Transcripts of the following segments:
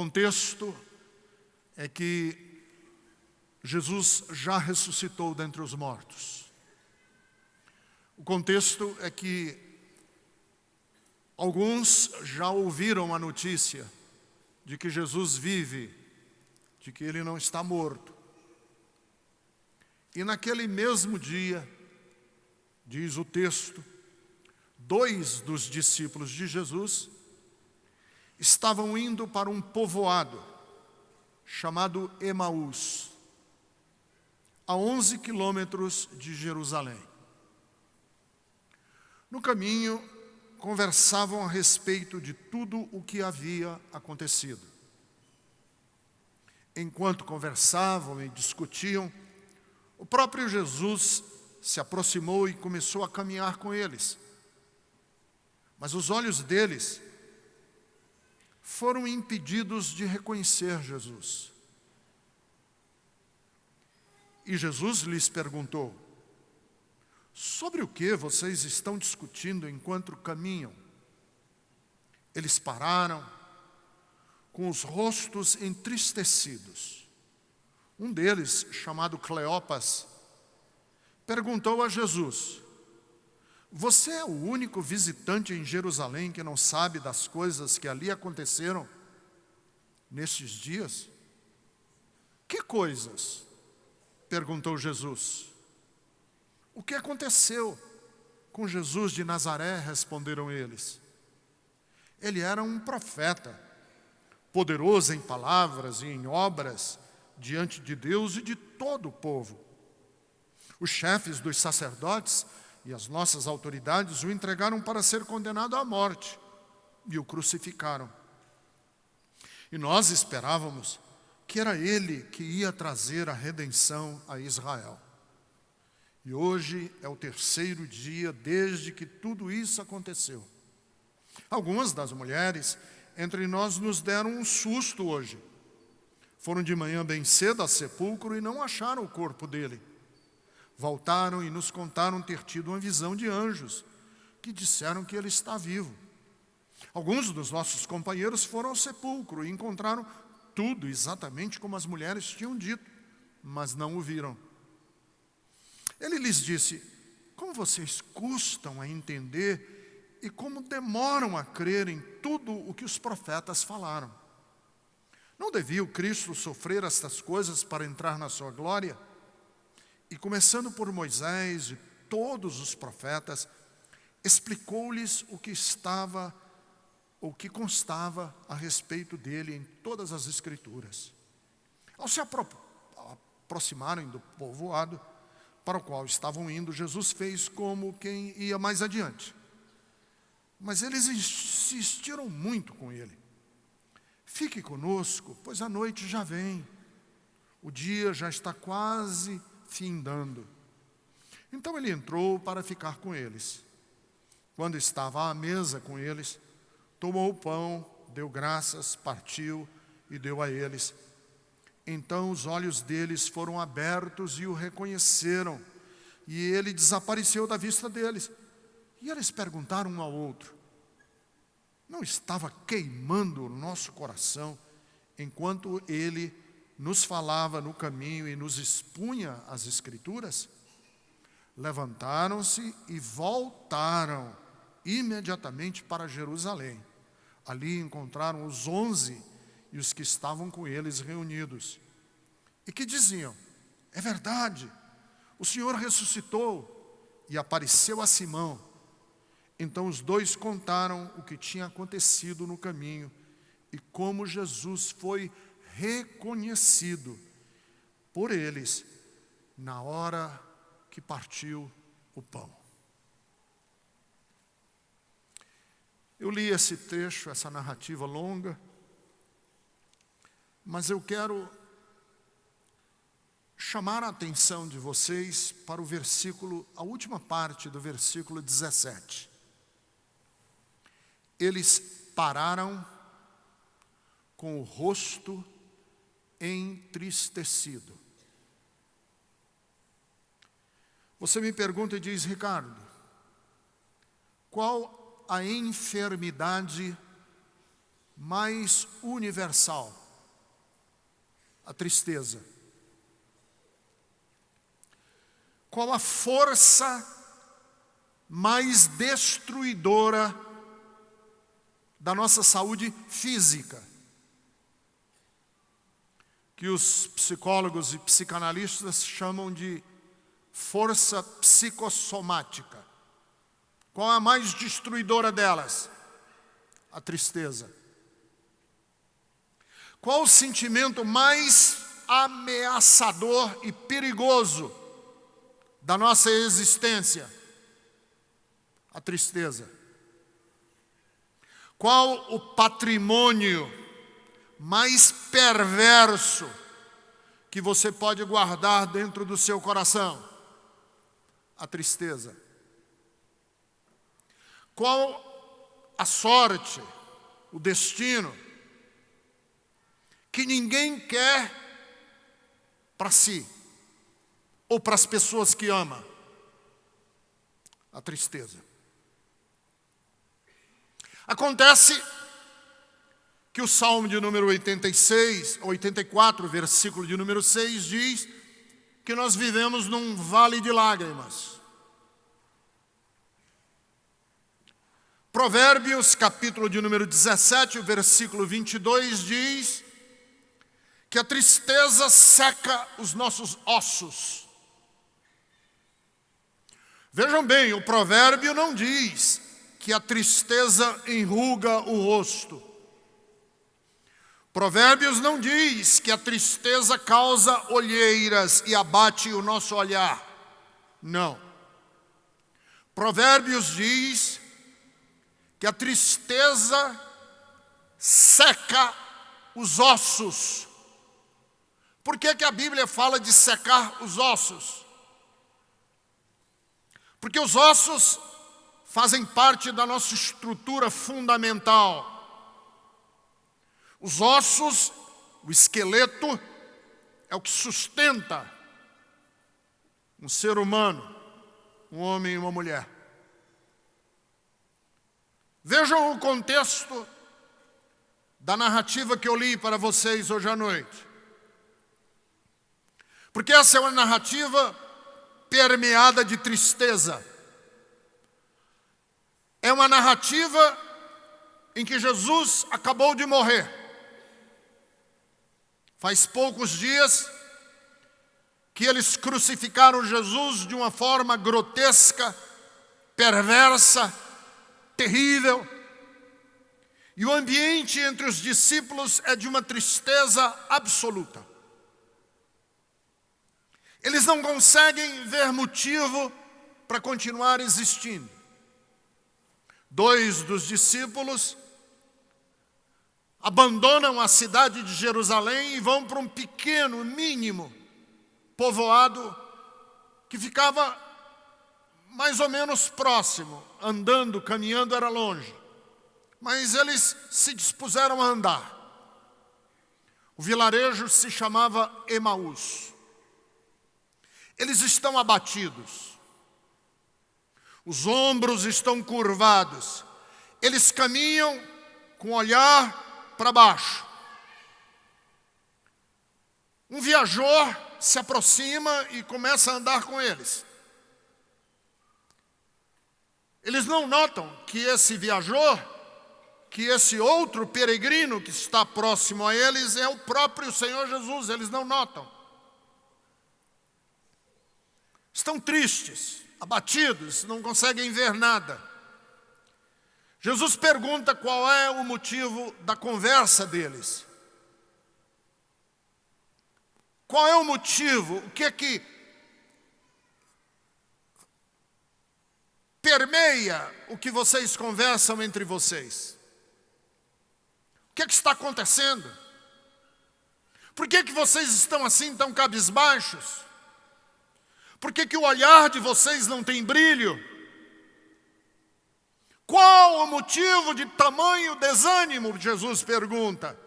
contexto é que Jesus já ressuscitou dentre os mortos. O contexto é que alguns já ouviram a notícia de que Jesus vive, de que Ele não está morto. E naquele mesmo dia, diz o texto, 2 dos discípulos de Jesus estavam indo para um povoado chamado Emaús, a 11 quilômetros de Jerusalém. No caminho, conversavam a respeito de tudo o que havia acontecido. Enquanto conversavam e discutiam, o próprio Jesus se aproximou e começou a caminhar com eles. Mas os olhos deles foram impedidos de reconhecer Jesus. E Jesus lhes perguntou: sobre o que vocês estão discutindo enquanto caminham? Eles pararam, com os rostos entristecidos. Um deles, chamado Cleopas, perguntou a Jesus: você é o único visitante em Jerusalém que não sabe das coisas que ali aconteceram nestes dias? Que coisas? Perguntou Jesus. O que aconteceu com Jesus de Nazaré? Responderam eles. Ele era um profeta, poderoso em palavras e em obras, diante de Deus e de todo o povo. Os chefes dos sacerdotes e as nossas autoridades o entregaram para ser condenado à morte e o crucificaram. E nós esperávamos que era ele que ia trazer a redenção a Israel. E hoje é o 3º dia desde que tudo isso aconteceu. Algumas das mulheres entre nós nos deram um susto hoje. Foram de manhã bem cedo ao sepulcro e não acharam o corpo dele. Voltaram e nos contaram ter tido uma visão de anjos, que disseram que ele está vivo. Alguns dos nossos companheiros foram ao sepulcro e encontraram tudo exatamente como as mulheres tinham dito, mas não o viram. Ele lhes disse: como vocês custam a entender e como demoram a crer em tudo o que os profetas falaram. Não devia o Cristo sofrer estas coisas para entrar na sua glória? E começando por Moisés e todos os profetas, explicou-lhes o que constava a respeito dele em todas as Escrituras. Ao se aproximarem do povoado para o qual estavam indo, Jesus fez como quem ia mais adiante. Mas eles insistiram muito com ele. Fique conosco, pois a noite já vem. O dia já está quase findando. Então ele entrou para ficar com eles. Quando estava à mesa com eles, tomou o pão, deu graças, partiu e deu a eles. Então os olhos deles foram abertos e o reconheceram, e ele desapareceu da vista deles. E eles perguntaram um ao outro: não estava queimando o nosso coração enquanto ele nos falava no caminho e nos expunha as Escrituras? Levantaram-se e voltaram imediatamente para Jerusalém. Ali encontraram os 11 e os que estavam com eles reunidos, e que diziam: é verdade, o Senhor ressuscitou e apareceu a Simão. Então os 2 contaram o que tinha acontecido no caminho e como Jesus foi reconhecido por eles na hora que partiu o pão. Eu li esse trecho, essa narrativa longa, mas eu quero chamar a atenção de vocês para o versículo, a última parte do versículo 17. Eles pararam com o rosto entristecido. Você me pergunta e diz: Ricardo, qual a enfermidade mais universal? A tristeza. Qual a força mais destruidora da nossa saúde física? Que os psicólogos e psicanalistas chamam de força psicossomática. Qual é a mais destruidora delas? A tristeza. Qual o sentimento mais ameaçador e perigoso da nossa existência? A tristeza. Qual o patrimônio mais perverso que você pode guardar dentro do seu coração? A tristeza. Qual a sorte, o destino que ninguém quer para si ou para as pessoas que ama? A tristeza. Acontece que o Salmo de número 84, versículo de número 6, diz que nós vivemos num vale de lágrimas. Provérbios, capítulo de número 17, versículo 22, diz que a tristeza seca os nossos ossos. Vejam bem, o provérbio não diz que a tristeza enruga o rosto. Provérbios não diz que a tristeza causa olheiras e abate o nosso olhar. Não. Provérbios diz que a tristeza seca os ossos. Por que a Bíblia fala de secar os ossos? Porque os ossos fazem parte da nossa estrutura fundamental. Os ossos, o esqueleto, é o que sustenta um ser humano, um homem e uma mulher. Vejam o contexto da narrativa que eu li para vocês hoje à noite. Porque essa é uma narrativa permeada de tristeza. É uma narrativa em que Jesus acabou de morrer. Faz poucos dias que eles crucificaram Jesus de uma forma grotesca, perversa, terrível. E o ambiente entre os discípulos é de uma tristeza absoluta. Eles não conseguem ver motivo para continuar existindo. 2 dos discípulos abandonam a cidade de Jerusalém e vão para um pequeno, mínimo povoado que ficava mais ou menos próximo. Andando, caminhando era longe. Mas eles se dispuseram a andar. O vilarejo se chamava Emaús. Eles estão abatidos. Os ombros estão curvados. Eles caminham com o olhar para baixo. Um viajor se aproxima e começa a andar com eles. Eles não notam que esse viajor, que esse outro peregrino que está próximo a eles é o próprio Senhor Jesus. Eles não notam. Estão tristes, abatidos, não conseguem ver nada. Jesus pergunta qual é o motivo da conversa deles. Qual é o motivo? O que é que permeia o que vocês conversam entre vocês? O que é que está acontecendo? Por que vocês estão assim tão cabisbaixos? Por que o olhar de vocês não tem brilho? Qual o motivo de tamanho desânimo? Jesus pergunta.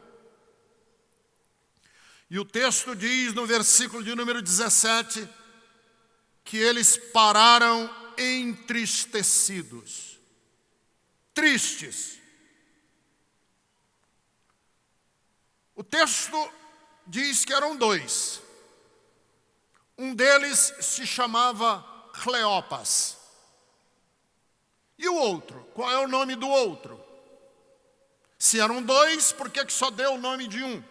E o texto diz no versículo de número 17 que eles pararam entristecidos, tristes. O texto diz que eram dois. Um deles se chamava Cleopas. E o outro? Qual é o nome do outro? Se eram dois, por que só deu o nome de um?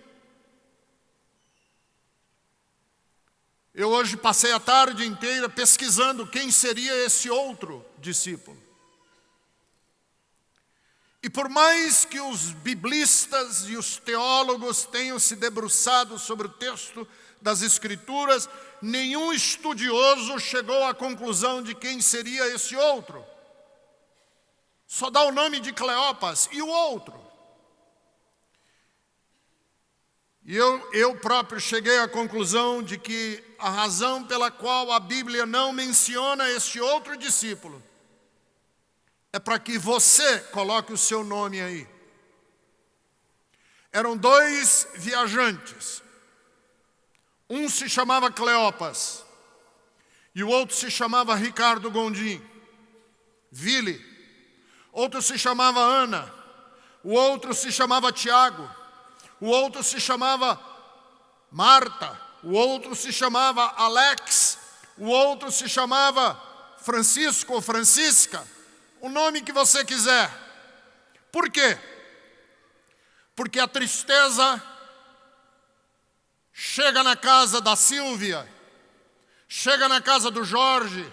Eu hoje passei a tarde inteira pesquisando quem seria esse outro discípulo. E por mais que os biblistas e os teólogos tenham se debruçado sobre o texto das Escrituras, nenhum estudioso chegou à conclusão de quem seria esse outro. Só dá o nome de Cleopas e o outro. E eu próprio cheguei à conclusão de que a razão pela qual a Bíblia não menciona esse outro discípulo é para que você coloque o seu nome aí. Eram dois viajantes. Um se chamava Cleopas e o outro se chamava Ricardo Gondim, Vili. Outro se chamava Ana, o outro se chamava Tiago, o outro se chamava Marta, o outro se chamava Alex, o outro se chamava Francisco ou Francisca, o nome que você quiser. Por quê? Porque a tristeza chega na casa da Silvia, chega na casa do Jorge,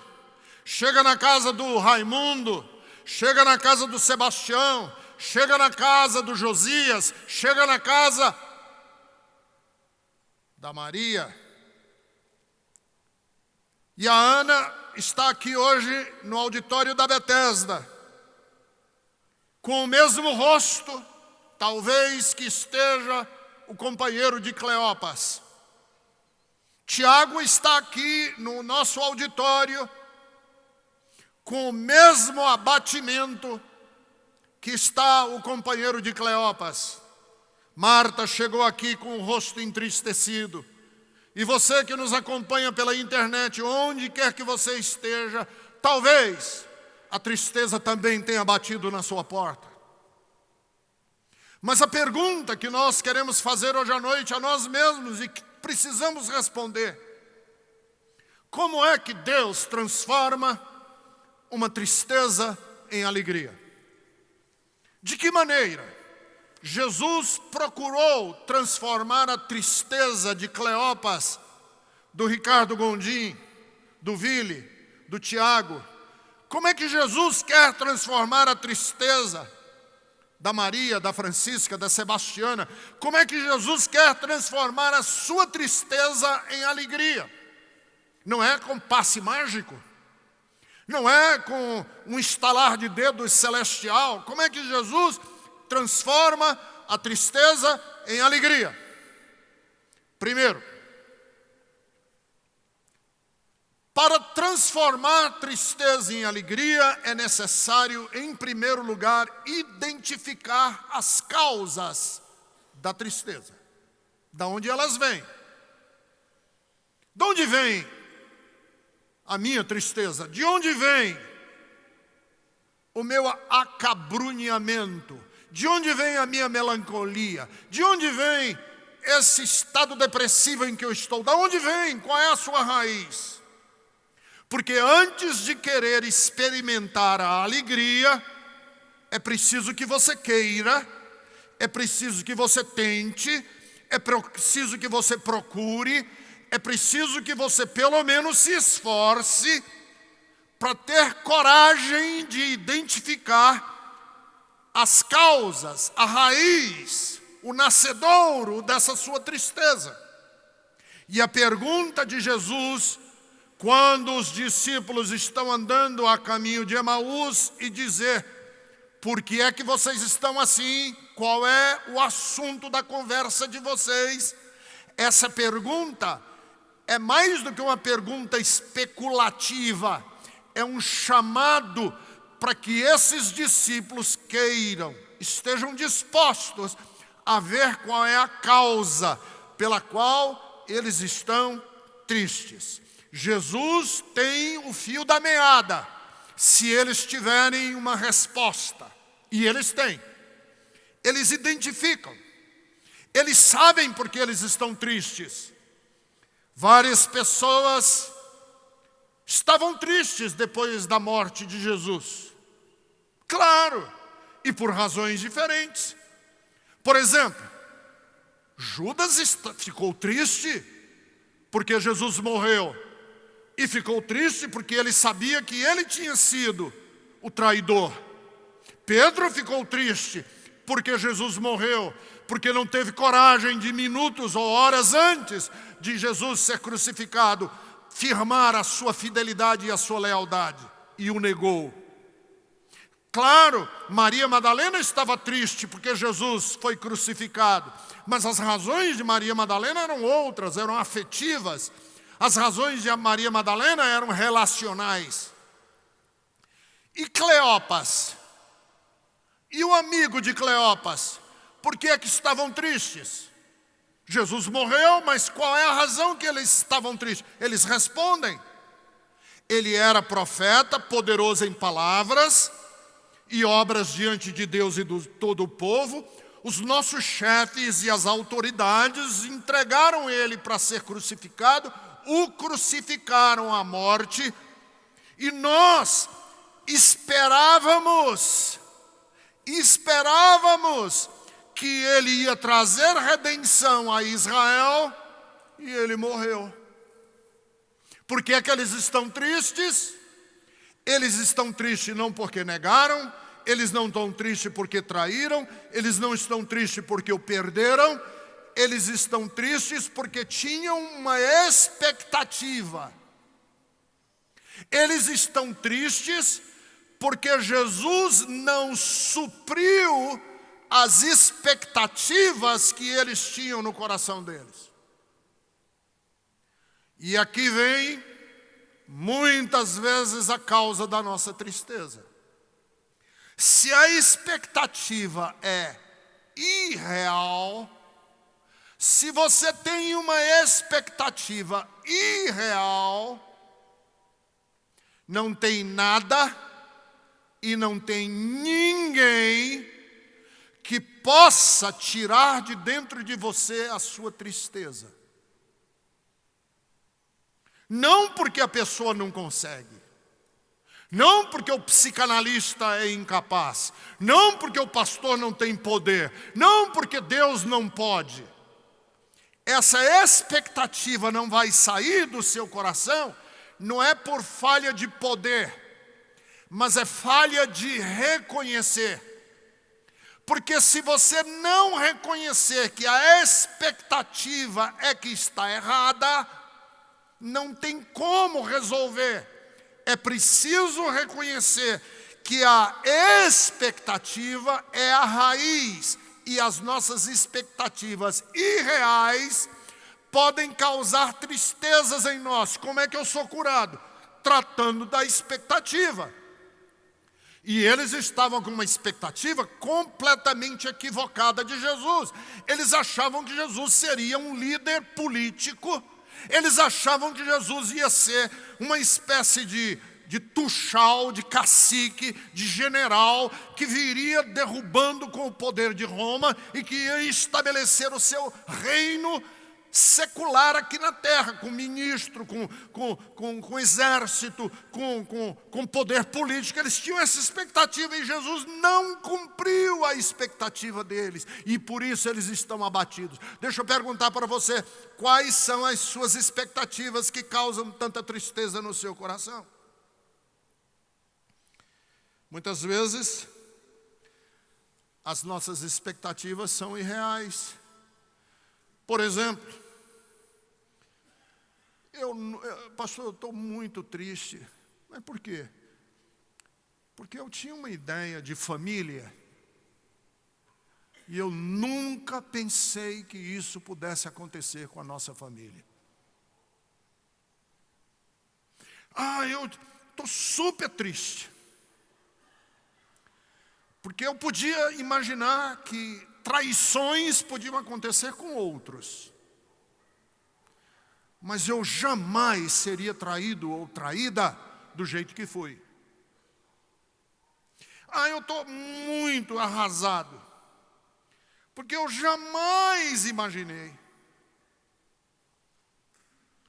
chega na casa do Raimundo, chega na casa do Sebastião, chega na casa do Josias, chega na casa da Maria. E a Ana está aqui hoje no auditório da Betesda, com o mesmo rosto, talvez que esteja o companheiro de Cleopas. Tiago está aqui no nosso auditório, com o mesmo abatimento que está o companheiro de Cleopas. Marta chegou aqui com o rosto entristecido. E você que nos acompanha pela internet, onde quer que você esteja, talvez a tristeza também tenha batido na sua porta. Mas a pergunta que nós queremos fazer hoje à noite a nós mesmos e que precisamos responder: como é que Deus transforma uma tristeza em alegria? De que maneira Jesus procurou transformar a tristeza de Cleopas, do Ricardo Gondim, do Vili, do Tiago? Como é que Jesus quer transformar a tristeza da Maria, da Francisca, da Sebastiana? Como é que Jesus quer transformar a sua tristeza em alegria? Não é com passe mágico? Não é com um estalar de dedos celestial? Como é que Jesus transforma a tristeza em alegria? Primeiro, para transformar a tristeza em alegria, é necessário, em primeiro lugar, identificar as causas da tristeza. De onde elas vêm? De onde vem a minha tristeza? De onde vem o meu acabrunhamento? De onde vem a minha melancolia? De onde vem esse estado depressivo em que eu estou? De onde vem? Qual é a sua raiz? Porque antes de querer experimentar a alegria, é preciso que você queira, é preciso que você tente, é preciso que você procure, é preciso que você pelo menos se esforce para ter coragem de identificar as causas, a raiz, o nascedouro dessa sua tristeza. E a pergunta de Jesus, quando os discípulos estão andando a caminho de Emaús, e dizer: por que é que vocês estão assim? Qual é o assunto da conversa de vocês? Essa pergunta é mais do que uma pergunta especulativa, é um chamado para que esses discípulos queiram, estejam dispostos a ver qual é a causa pela qual eles estão tristes. Jesus tem o fio da meada, se eles tiverem uma resposta, e eles têm. Eles identificam, Eles sabem porque eles estão tristes. Várias pessoas estavam tristes depois da morte de Jesus. Claro, e por razões diferentes. Por exemplo, Judas ficou triste porque Jesus morreu. E ficou triste porque ele sabia que ele tinha sido o traidor. Pedro ficou triste porque Jesus morreu, porque não teve coragem de minutos ou horas antes de Jesus ser crucificado, firmar a sua fidelidade e a sua lealdade, e o negou. Claro, Maria Madalena estava triste porque Jesus foi crucificado, mas as razões de Maria Madalena eram outras, eram afetivas. As razões de Maria Madalena eram relacionais. E Cleopas? E o amigo de Cleopas? Por que é que estavam tristes? Jesus morreu, mas qual é a razão que eles estavam tristes? Eles respondem. Ele era profeta, poderoso em palavras e obras diante de Deus e de todo o povo. Os nossos chefes e as autoridades entregaram ele para ser crucificado, o crucificaram à morte, e nós esperávamos que ele ia trazer redenção a Israel, e ele morreu. Por que é que eles estão tristes? Eles estão tristes não porque negaram, eles não estão tristes porque traíram, eles não estão tristes porque o perderam, eles estão tristes porque tinham uma expectativa. Eles estão tristes porque Jesus não supriu as expectativas que eles tinham no coração deles. E aqui vem muitas vezes a causa da nossa tristeza. Se a expectativa é irreal, se você tem uma expectativa irreal, não tem nada e não tem ninguém que possa tirar de dentro de você a sua tristeza. Não porque a pessoa não consegue, não porque o psicanalista é incapaz, não porque o pastor não tem poder, não porque Deus não pode. Essa expectativa não vai sair do seu coração, não é por falha de poder, mas é falha de reconhecer. Porque se você não reconhecer que a expectativa é que está errada, não tem como resolver. É preciso reconhecer que a expectativa é a raiz, e as nossas expectativas irreais podem causar tristezas em nós. Como é que eu sou curado? Tratando da expectativa. E eles estavam com uma expectativa completamente equivocada de Jesus. Eles achavam que Jesus seria um líder político. Eles achavam que Jesus ia ser uma espécie de tuxal, de cacique, de general, que viria derrubando com o poder de Roma e que ia estabelecer o seu reino secular aqui na terra, com ministro, com exército, com poder político. Eles tinham essa expectativa e Jesus não cumpriu a expectativa deles, e por isso eles estão abatidos. Deixa eu perguntar para você, quais são as suas expectativas que causam tanta tristeza no seu coração? Muitas vezes, as nossas expectativas são irreais. Por exemplo, pastor, eu estou muito triste. Mas por quê? Porque eu tinha uma ideia de família e eu nunca pensei que isso pudesse acontecer com a nossa família. Eu estou super triste. Porque eu podia imaginar que traições podiam acontecer com outros. Mas eu jamais seria traído ou traída do jeito que fui. Eu estou muito arrasado. Porque eu jamais imaginei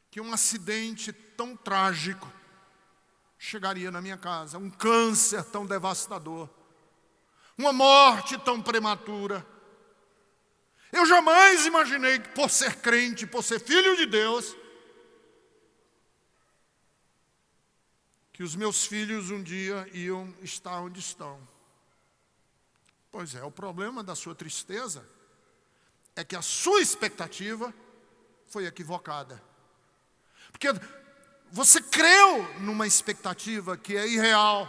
que um acidente tão trágico chegaria na minha casa, um câncer tão devastador, uma morte tão prematura. Eu jamais imaginei que, por ser crente, por ser filho de Deus, que os meus filhos um dia iam estar onde estão. Pois é, o problema da sua tristeza é que a sua expectativa foi equivocada. Porque você creu numa expectativa que é irreal,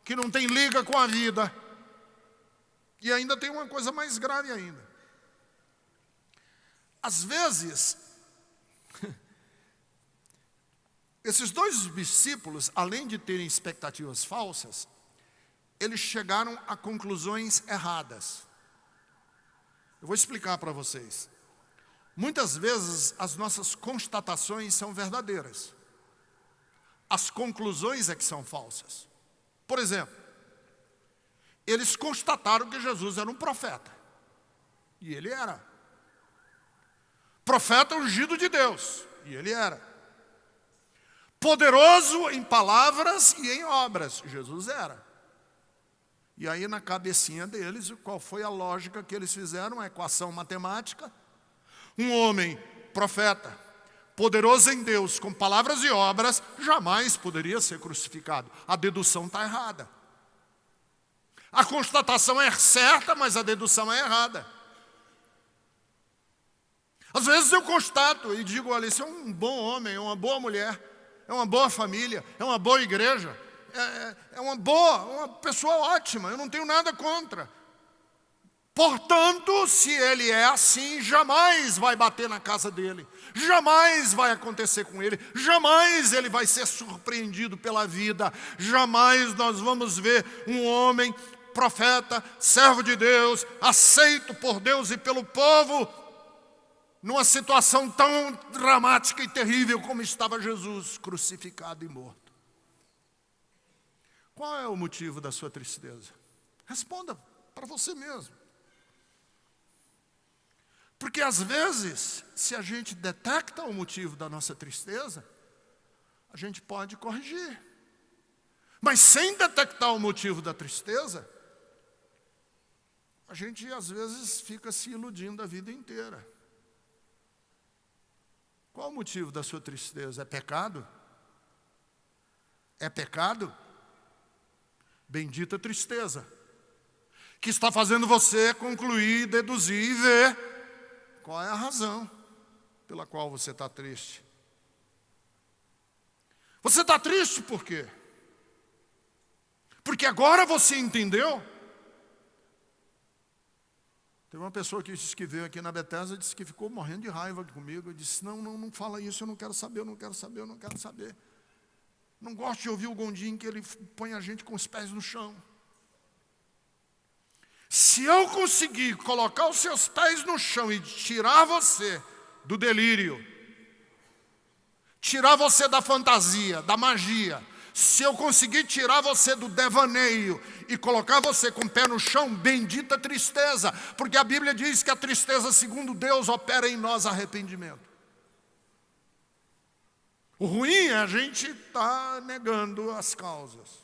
que não tem liga com a vida. E ainda tem uma coisa mais grave ainda. Às vezes, esses dois discípulos, além de terem expectativas falsas, eles chegaram a conclusões erradas. Eu vou explicar para vocês. Muitas vezes as nossas constatações são verdadeiras. As conclusões é que são falsas. Por exemplo, eles constataram que Jesus era um profeta. E ele era. Profeta ungido de Deus. E ele era. Poderoso em palavras e em obras. Jesus era. E aí na cabecinha deles, qual foi a lógica que eles fizeram? Uma equação matemática. Um homem, profeta, poderoso em Deus, com palavras e obras, jamais poderia ser crucificado. A dedução está errada. A constatação é certa, mas a dedução é errada. Às vezes eu constato e digo, olha, esse é um bom homem, é uma boa mulher, é uma boa família, é uma boa igreja, é uma pessoa ótima, eu não tenho nada contra. Portanto, se ele é assim, jamais vai bater na casa dele, jamais vai acontecer com ele, jamais ele vai ser surpreendido pela vida, jamais nós vamos ver um homem, profeta, servo de Deus, aceito por Deus e pelo povo, numa situação tão dramática e terrível como estava Jesus, crucificado e morto. Qual é o motivo da sua tristeza? Responda para você mesmo. Porque às vezes, se a gente detecta o motivo da nossa tristeza, a gente pode corrigir. Mas sem detectar o motivo da tristeza, a gente às vezes fica se iludindo a vida inteira. Qual o motivo da sua tristeza? É pecado? É pecado? Bendita tristeza, que está fazendo você concluir, deduzir e ver qual é a razão pela qual você está triste. Você está triste por quê? Porque agora você entendeu. Teve uma pessoa que disse que veio aqui na Bethesda, disse que ficou morrendo de raiva comigo. Eu disse, não fala isso, eu não quero saber, eu não quero saber, eu não quero saber. Não gosto de ouvir o Gondim que ele põe a gente com os pés no chão. Se eu conseguir colocar os seus pés no chão e tirar você do delírio, tirar você da fantasia, da magia, se eu conseguir tirar você do devaneio e colocar você com o pé no chão, bendita tristeza, porque a Bíblia diz que a tristeza, segundo Deus, opera em nós arrependimento. O ruim é a gente estar negando as causas.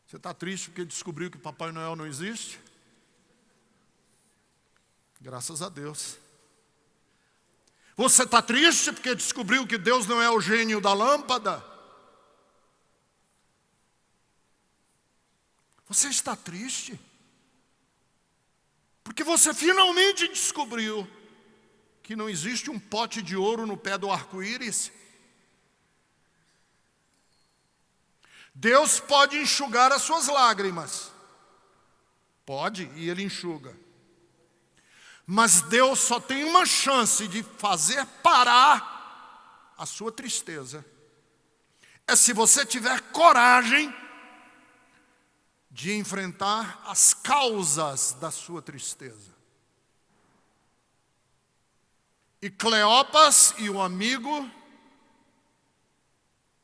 Você está triste porque descobriu que Papai Noel não existe? Graças a Deus. Você está triste porque descobriu que Deus não é o gênio da lâmpada? Você está triste porque você finalmente descobriu que não existe um pote de ouro no pé do arco-íris? Deus pode enxugar as suas lágrimas. Pode, e Ele enxuga. Mas Deus só tem uma chance de fazer parar a sua tristeza. É se você tiver coragem de enfrentar as causas da sua tristeza. E Cleopas e o amigo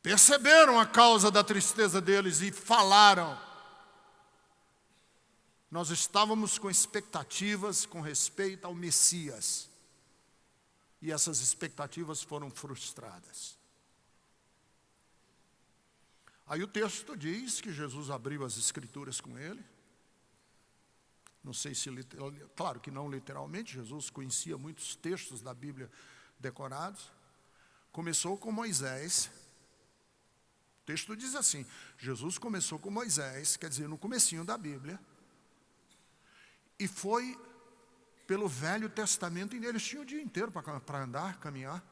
perceberam a causa da tristeza deles e falaram. Nós estávamos com expectativas com respeito ao Messias. E essas expectativas foram frustradas. Aí o texto diz que Jesus abriu as Escrituras com ele. Não sei se, claro que não literalmente, Jesus conhecia muitos textos da Bíblia decorados. Começou com Moisés. O texto diz assim, Jesus começou com Moisés, quer dizer, no comecinho da Bíblia. E foi pelo Velho Testamento, e eles tinham o dia inteiro para andar, caminhar.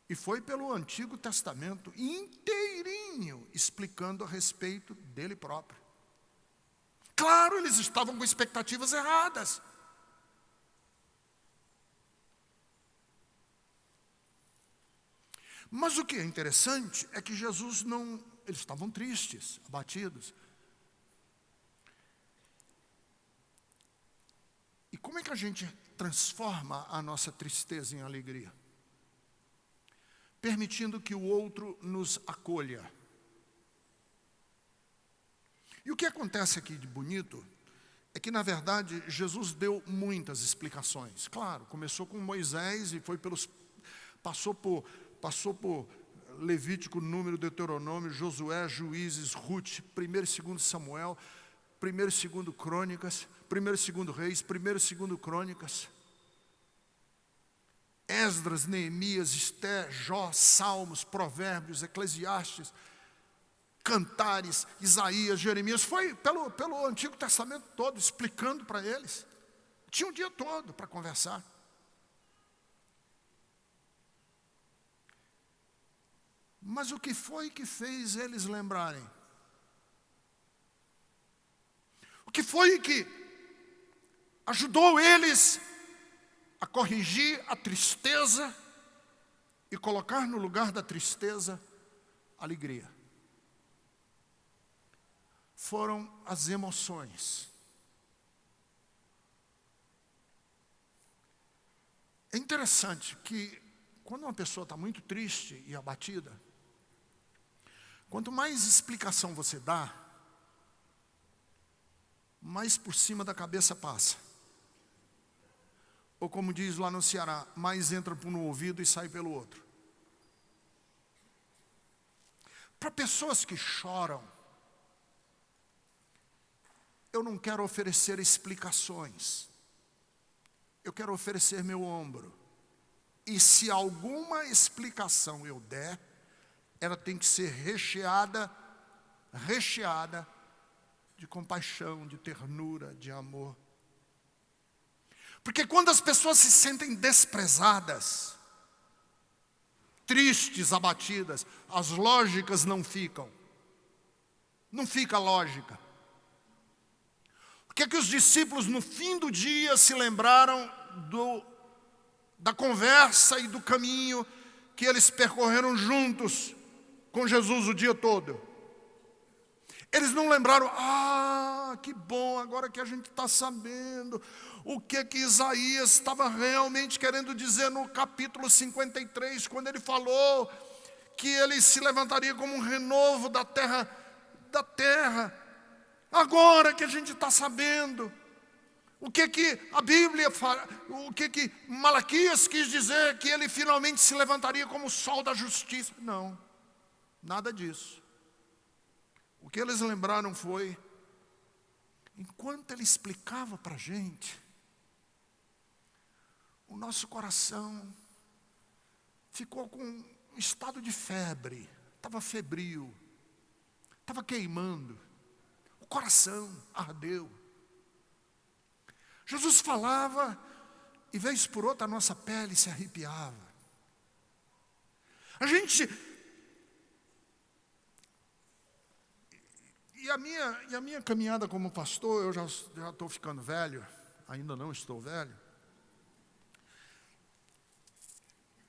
E foi pelo Antigo Testamento inteirinho, explicando a respeito dele próprio. Claro, eles estavam com expectativas erradas. Mas o que é interessante é que Jesus não... Eles estavam tristes, abatidos. E como é que a gente transforma a nossa tristeza em alegria? Permitindo que o outro nos acolha. E o que acontece aqui de bonito é que, na verdade, Jesus deu muitas explicações. Claro, começou com Moisés e foi passou por Levítico, Número, Deuteronômio, Josué, Juízes, Ruth, 1º e 2º Samuel, 1º e 2º Crônicas, 1º e 2º Reis, 1º e 2º Crônicas, Esdras, Neemias, Esté, Jó, Salmos, Provérbios, Eclesiastes, Cantares, Isaías, Jeremias. Foi pelo Antigo Testamento todo, explicando para eles. Tinha um dia todo para conversar. Mas o que foi que fez eles lembrarem? O que foi que ajudou eles a corrigir a tristeza e colocar no lugar da tristeza alegria? Foram as emoções. É interessante que quando uma pessoa está muito triste e abatida, quanto mais explicação você dá, mais por cima da cabeça passa. Ou como diz lá no Ceará, mais entra por um ouvido e sai pelo outro. Para pessoas que choram, eu não quero oferecer explicações. Eu quero oferecer meu ombro. E se alguma explicação eu der, ela tem que ser recheada de compaixão, de ternura, de amor. Porque quando as pessoas se sentem desprezadas, tristes, abatidas, as lógicas não ficam. Não fica lógica. Por que os discípulos no fim do dia se lembraram da conversa e do caminho que eles percorreram juntos com Jesus o dia todo? Eles não lembraram, que bom, agora que a gente está sabendo o que Isaías estava realmente querendo dizer no capítulo 53, quando ele falou que ele se levantaria como um renovo da terra. Agora que a gente está sabendo o que a Bíblia fala, o que Malaquias quis dizer, que ele finalmente se levantaria como o sol da justiça. Não, nada disso. O que eles lembraram foi, enquanto ele explicava para a gente, o nosso coração ficou com um estado de febre, estava febril, estava queimando, o coração ardeu. Jesus falava, e vez por outra a nossa pele se arrepiava. E a minha caminhada como pastor, eu já estou ficando velho, ainda não estou velho,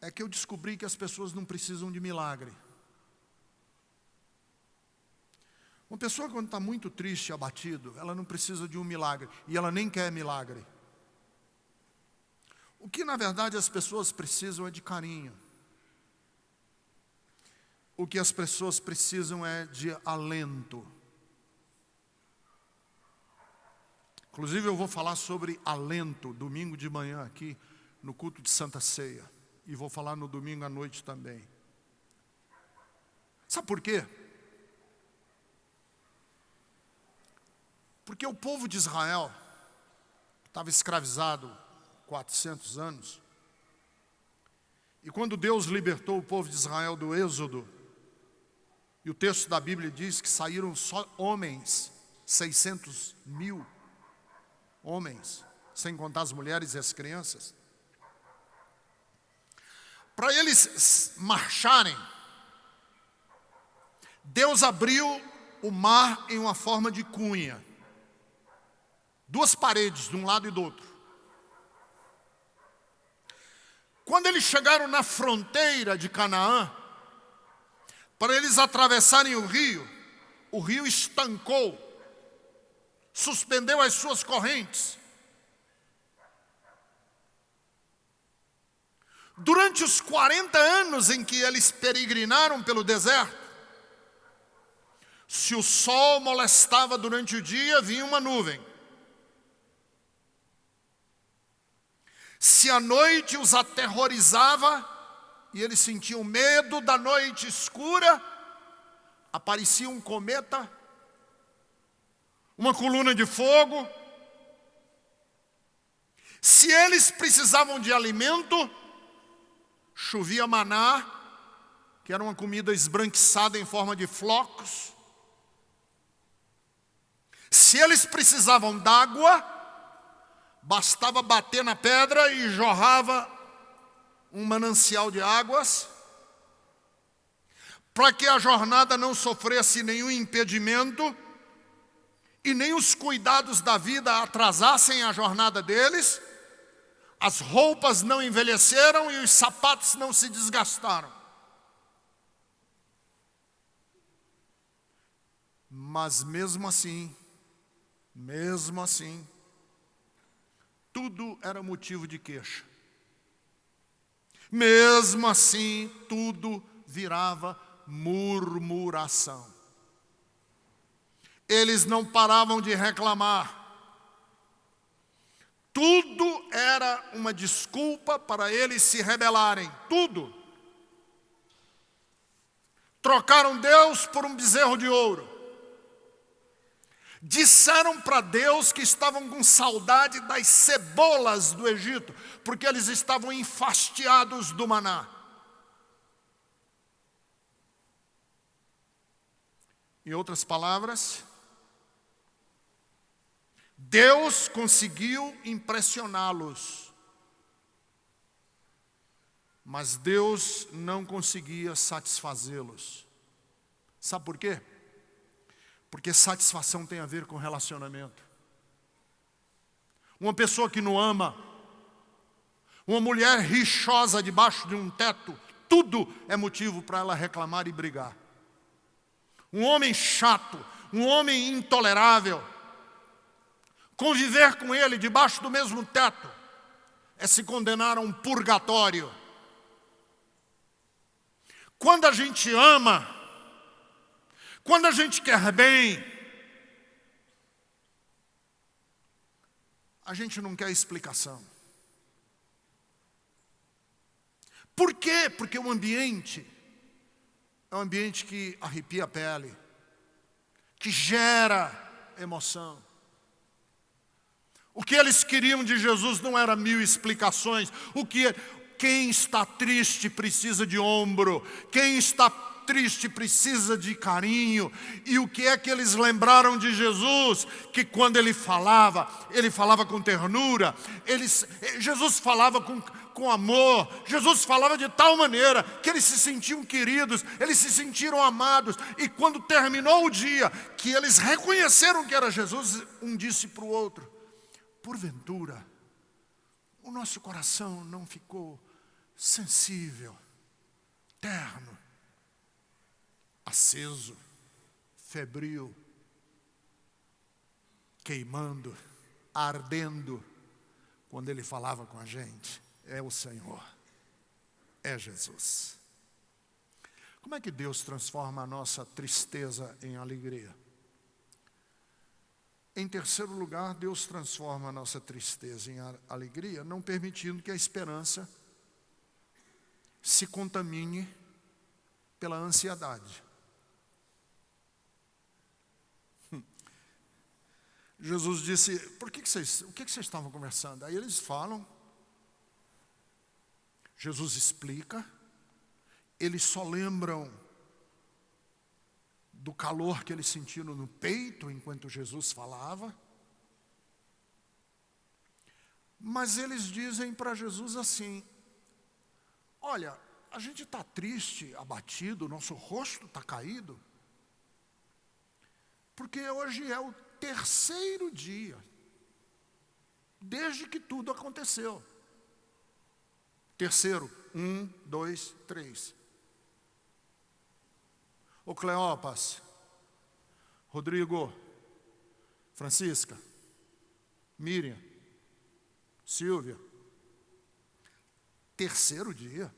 é que eu descobri que as pessoas não precisam de milagre. Uma pessoa quando está muito triste, abatido, ela não precisa de um milagre, e ela nem quer milagre. O que na verdade as pessoas precisam é de carinho. O que as pessoas precisam é de alento. Inclusive eu vou falar sobre alento, domingo de manhã aqui, no culto de Santa Ceia. E vou falar no domingo à noite também. Sabe por quê? Porque o povo de Israel estava escravizado 400 anos. E quando Deus libertou o povo de Israel do Êxodo, e o texto da Bíblia diz que saíram só homens, 600.000 homens, sem contar as mulheres e as crianças. Para eles marcharem, Deus abriu o mar em uma forma de cunha. 2 paredes, de um lado e do outro. Quando eles chegaram na fronteira de Canaã, para eles atravessarem o rio estancou, suspendeu as suas correntes. Durante os 40 anos em que eles peregrinaram pelo deserto, se o sol molestava durante o dia, vinha uma nuvem. Se a noite os aterrorizava e eles sentiam medo da noite escura, aparecia um cometa, uma coluna de fogo. Se eles precisavam de alimento, chovia maná, que era uma comida esbranquiçada em forma de flocos. Se eles precisavam d'água, bastava bater na pedra e jorrava um manancial de águas. Para que a jornada não sofresse nenhum impedimento e nem os cuidados da vida atrasassem a jornada deles, as roupas não envelheceram e os sapatos não se desgastaram. Mas mesmo assim, tudo era motivo de queixa. Mesmo assim, tudo virava murmuração. Eles não paravam de reclamar. Tudo era uma desculpa para eles se rebelarem. Tudo. Trocaram Deus por um bezerro de ouro. Disseram para Deus que estavam com saudade das cebolas do Egito, porque eles estavam enfastiados do maná. Em outras palavras, Deus conseguiu impressioná-los, mas Deus não conseguia satisfazê-los. Sabe por quê? Porque satisfação tem a ver com relacionamento. Uma pessoa que não ama, uma mulher rixosa debaixo de um teto, tudo é motivo para ela reclamar e brigar. Um homem chato, um homem intolerável, conviver com ele debaixo do mesmo teto é se condenar a um purgatório. Quando a gente ama, quando a gente quer bem, a gente não quer explicação. Por quê? Porque o ambiente é um ambiente que arrepia a pele, que gera emoção. O que eles queriam de Jesus não era 1000 explicações. Quem está triste precisa de ombro. Quem está triste precisa de carinho. E o que é que eles lembraram de Jesus? Que quando ele falava com ternura. Jesus falava com amor. Jesus falava de tal maneira que eles se sentiam queridos, eles se sentiram amados. E quando terminou o dia, que eles reconheceram que era Jesus, um disse para o outro: porventura, o nosso coração não ficou sensível, terno, aceso, febril, queimando, ardendo, quando ele falava com a gente? É o Senhor, é Jesus. Como é que Deus transforma a nossa tristeza em alegria? Em terceiro lugar, Deus transforma a nossa tristeza em alegria, não permitindo que a esperança se contamine pela ansiedade. Jesus disse, o que vocês estavam conversando? Aí eles falam, Jesus explica, eles só lembram do calor que eles sentiram no peito enquanto Jesus falava. Mas eles dizem para Jesus assim, olha, a gente está triste, abatido, nosso rosto está caído, porque hoje é o terceiro dia, desde que tudo aconteceu. Terceiro, 1, 2, 3. Ô Cleopas, Rodrigo, Francisca, Miriam, Silvia. Terceiro dia.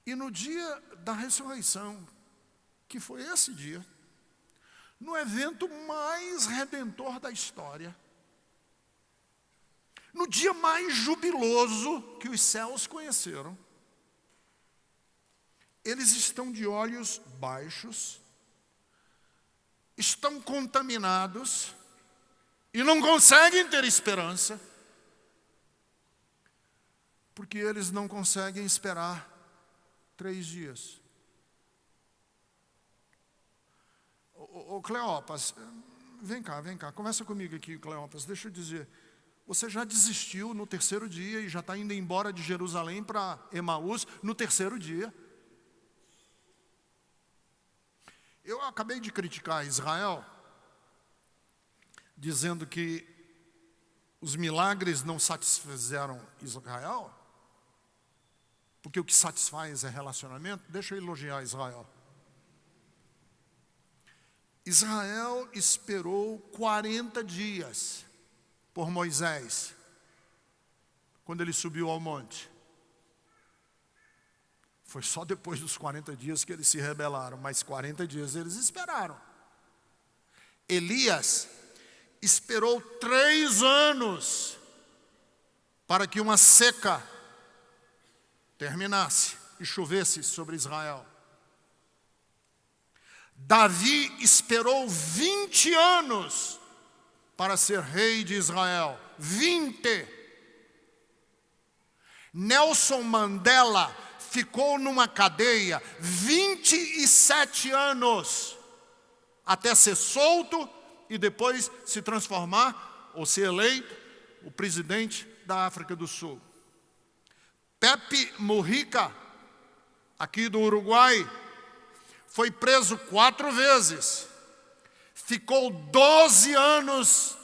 E no dia da ressurreição, que foi esse dia, no evento mais redentor da história, no dia mais jubiloso que os céus conheceram, eles estão de olhos baixos, estão contaminados e não conseguem ter esperança, porque eles não conseguem esperar 3 dias. Ô Cleopas, vem cá, conversa comigo aqui, Cleopas, deixa eu dizer, você já desistiu no terceiro dia e já está indo embora de Jerusalém para Emaús no terceiro dia. Eu acabei de criticar Israel, dizendo que os milagres não satisfizeram Israel, porque o que satisfaz é relacionamento. Deixa eu elogiar Israel. Israel esperou 40 dias por Moisés, quando ele subiu ao monte. Foi só depois dos 40 dias que eles se rebelaram, mas 40 dias eles esperaram. Elias esperou 3 anos para que uma seca terminasse e chovesse sobre Israel. Davi esperou 20 anos para ser rei de Israel. 20. Nelson Mandela ficou numa cadeia 27 anos até ser solto e depois se transformar ou ser eleito o presidente da África do Sul. Pepe Mujica, aqui do Uruguai, foi preso 4 vezes, ficou 12 anos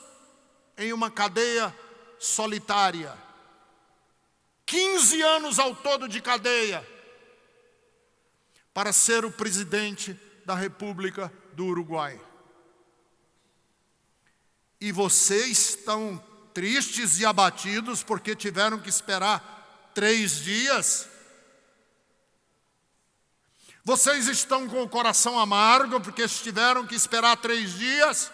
em uma cadeia solitária. 15 anos ao todo de cadeia para ser o presidente da República do Uruguai. E vocês estão tristes e abatidos porque tiveram que esperar 3 dias? Vocês estão com o coração amargo porque tiveram que esperar 3 dias?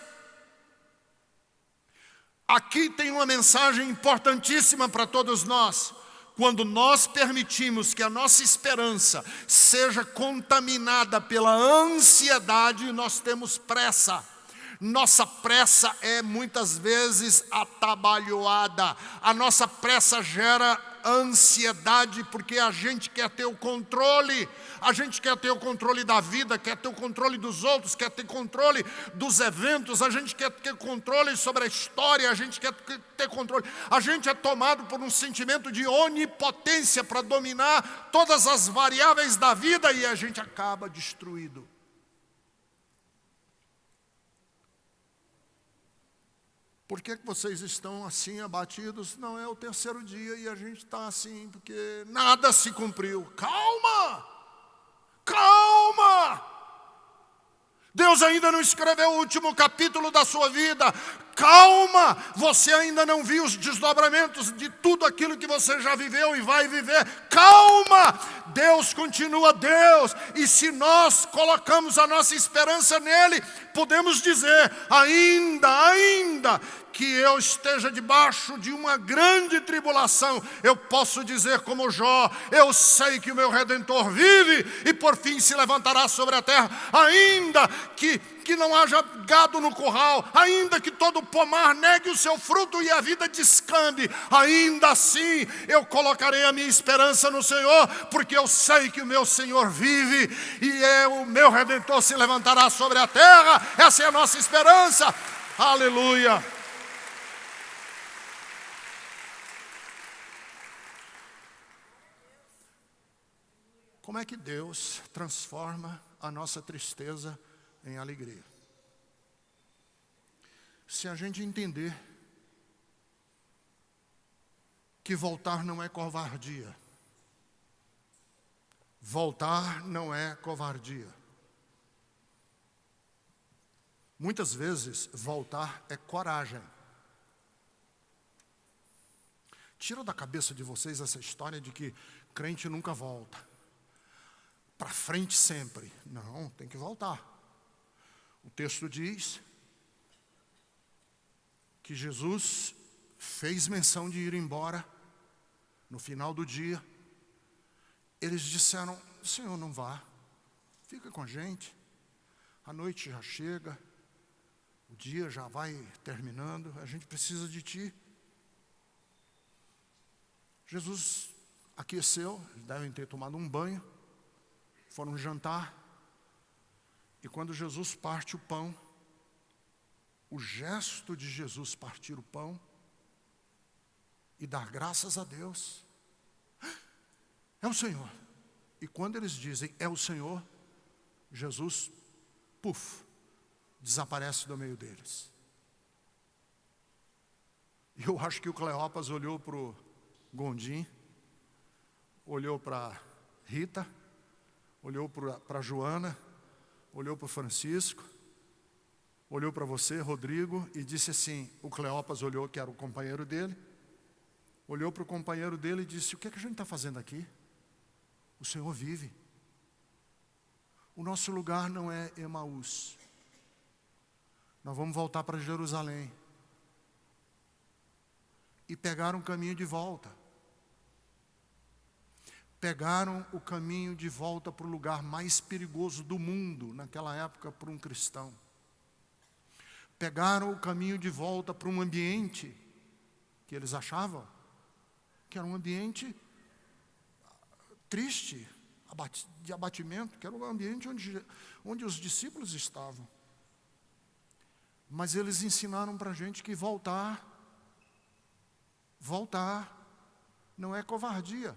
Aqui tem uma mensagem importantíssima para todos nós. Quando nós permitimos que a nossa esperança seja contaminada pela ansiedade, nós temos pressa. Nossa pressa é muitas vezes atabalhoada. A nossa pressa gera ansiedade porque a gente quer ter o controle. A gente quer ter o controle da vida, quer ter o controle dos outros, quer ter controle dos eventos, a gente quer ter controle sobre a história, a gente quer ter controle. A gente é tomado por um sentimento de onipotência para dominar todas as variáveis da vida e a gente acaba destruído. Por que vocês estão assim abatidos? Não, é o terceiro dia e a gente está assim porque nada se cumpriu. Calma! Calma! Deus ainda não escreveu o último capítulo da sua vida. calma, você ainda não viu os desdobramentos de tudo aquilo que você já viveu e vai viver. Calma, Deus continua Deus, e se nós colocamos a nossa esperança nele, podemos dizer, ainda que eu esteja debaixo de uma grande tribulação, eu posso dizer como Jó, eu sei que o meu Redentor vive e por fim se levantará sobre a terra, ainda que não haja gado no curral, ainda que todo pomar negue o seu fruto e a vida descambe, ainda assim eu colocarei a minha esperança no Senhor, porque eu sei que o meu Senhor vive e o meu Redentor se levantará sobre a terra. Essa é a nossa esperança. Aleluia. Como é que Deus transforma a nossa tristeza em alegria? Se a gente entender que voltar não é covardia. Voltar não é covardia. Muitas vezes, voltar é coragem. Tira da cabeça de vocês essa história de que crente nunca volta. Para frente sempre. Não, tem que voltar. O texto diz que Jesus fez menção de ir embora no final do dia. Eles disseram, Senhor, não vá, fica com a gente, a noite já chega, o dia já vai terminando, a gente precisa de ti. Jesus aqueceu, eles devem ter tomado um banho, foram jantar, e quando Jesus parte o pão, o gesto de Jesus partir o pão e dar graças a Deus, é o Senhor. E quando eles dizem, é o Senhor, Jesus, desaparece do meio deles. E eu acho que o Cleopas olhou para o Gondim, olhou para Rita, olhou para Joana, olhou para o Francisco, olhou para você, Rodrigo, e disse assim, o Cleopas olhou, que era o companheiro dele, olhou para o companheiro dele e disse, o que é que a gente está fazendo aqui? O Senhor vive. O nosso lugar não é Emaús. Nós vamos voltar para Jerusalém. E pegaram o caminho de volta. Pegaram o caminho de volta para o lugar mais perigoso do mundo, naquela época, para um cristão. Pegaram o caminho de volta para um ambiente que eles achavam que era um ambiente triste, de abatimento, que era um ambiente onde os discípulos estavam. Mas eles ensinaram para a gente que voltar não é covardia.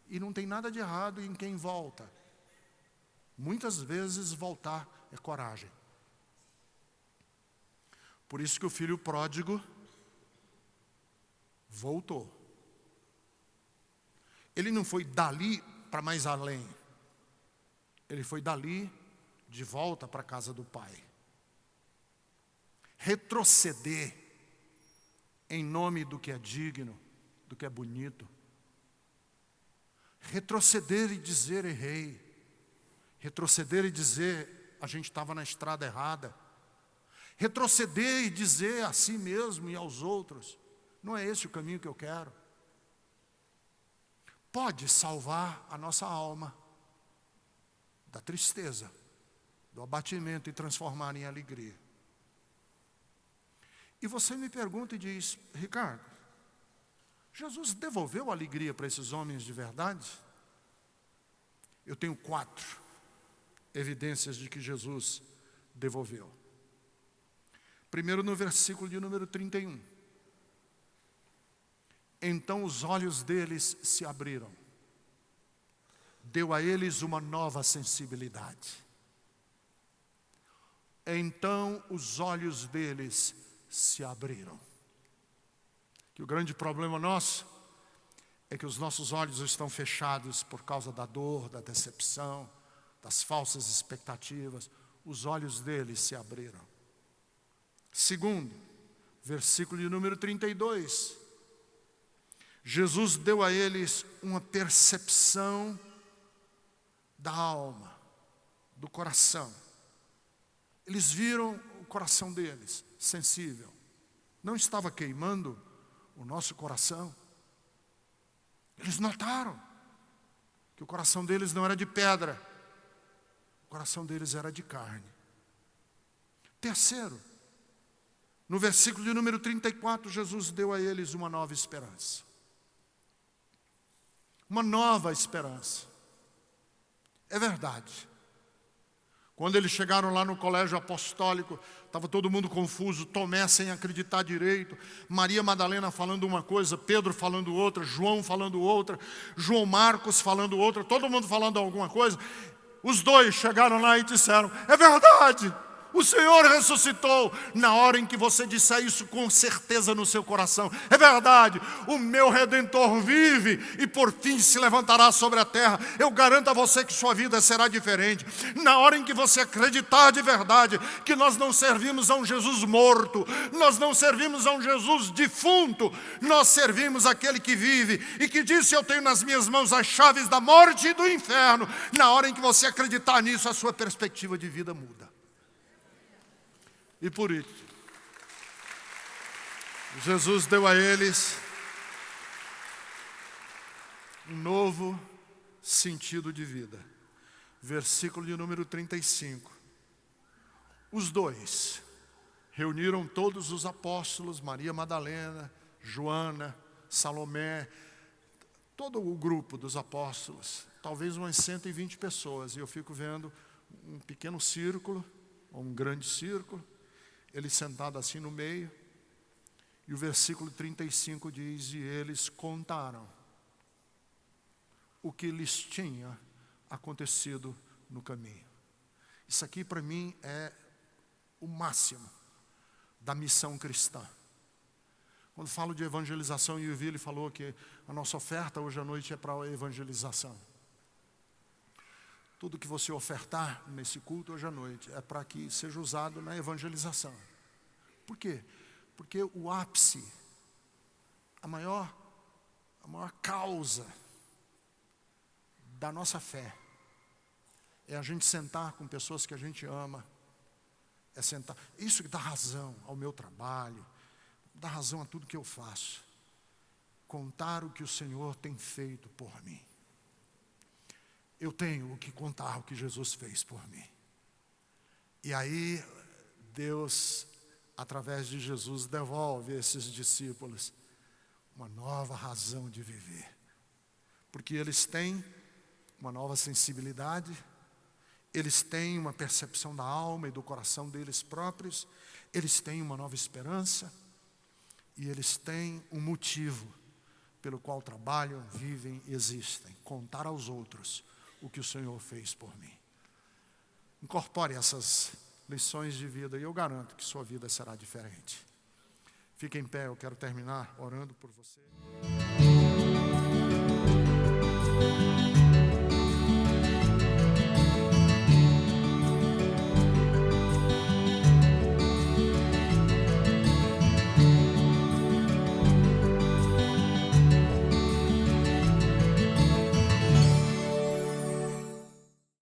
E não tem nada de errado em quem volta. Muitas vezes voltar é coragem. Por isso que o filho pródigo voltou. Ele não foi dali para mais além. Ele foi dali de volta para a casa do pai. Retroceder em nome do que é digno, do que é bonito. Retroceder e dizer errei. Retroceder e dizer a gente estava na estrada errada. Retroceder e dizer a si mesmo e aos outros, não é esse o caminho que eu quero. Pode salvar a nossa alma da tristeza, do abatimento e transformar em alegria. E você me pergunta e diz, Ricardo, Jesus devolveu a alegria para esses homens de verdade? Eu tenho 4 evidências de que Jesus devolveu. Primeiro no versículo de número 31. Então os olhos deles se abriram. Deu a eles uma nova sensibilidade. Então os olhos deles se abriram. Que o grande problema nosso é que os nossos olhos estão fechados por causa da dor, da decepção, das falsas expectativas. Os olhos deles se abriram. Segundo, Versículo de número 32. Jesus deu a eles uma percepção da alma, do coração. Eles viram o coração deles, sensível. Não estava queimando o nosso coração. Eles notaram que o coração deles não era de pedra, o coração deles era de carne. Terceiro, no versículo de número 34, Jesus deu a eles uma nova esperança. Uma nova esperança. É verdade. Quando eles chegaram lá no colégio apostólico, estava todo mundo confuso, Tomé sem acreditar direito, Maria Madalena falando uma coisa, Pedro falando outra, João falando outra, João Marcos falando outra, todo mundo falando alguma coisa. Os dois chegaram lá e disseram: é verdade, o Senhor ressuscitou. Na hora em que você disser isso com certeza no seu coração: é verdade, o meu Redentor vive e por fim se levantará sobre a terra. Eu garanto a você que sua vida será diferente. Na hora em que você acreditar de verdade que nós não servimos a um Jesus morto, nós não servimos a um Jesus defunto, nós servimos aquele que vive e que disse: eu tenho nas minhas mãos as chaves da morte e do inferno. Na hora em que você acreditar nisso, a sua perspectiva de vida muda. E por isso, Jesus deu a eles um novo sentido de vida. Versículo de número 35. Os dois reuniram todos os apóstolos, Maria Madalena, Joana, Salomé, todo o grupo dos apóstolos, talvez umas 120 pessoas. E eu fico vendo um pequeno círculo, ou um grande círculo, ele sentado assim no meio, e o versículo 35 diz: e eles contaram o que lhes tinha acontecido no caminho. Isso aqui para mim é o máximo da missão cristã. Quando falo de evangelização, e o Vili falou que a nossa oferta hoje à noite é para a evangelização. Tudo que você ofertar nesse culto hoje à noite é para que seja usado na evangelização. Por quê? Porque o ápice, a maior causa da nossa fé é a gente sentar com pessoas que a gente ama. É sentar. Isso que dá razão ao meu trabalho, dá razão a tudo que eu faço. Contar o que o Senhor tem feito por mim. Eu tenho o que contar o que Jesus fez por mim. E aí, Deus, através de Jesus, devolve a esses discípulos uma nova razão de viver. Porque eles têm uma nova sensibilidade, eles têm uma percepção da alma e do coração deles próprios, eles têm uma nova esperança, e eles têm um motivo pelo qual trabalham, vivem, existem: contar aos outros o que o Senhor fez por mim. Incorpore essas lições de vida e eu garanto que sua vida será diferente. Fique em pé, eu quero terminar orando por você.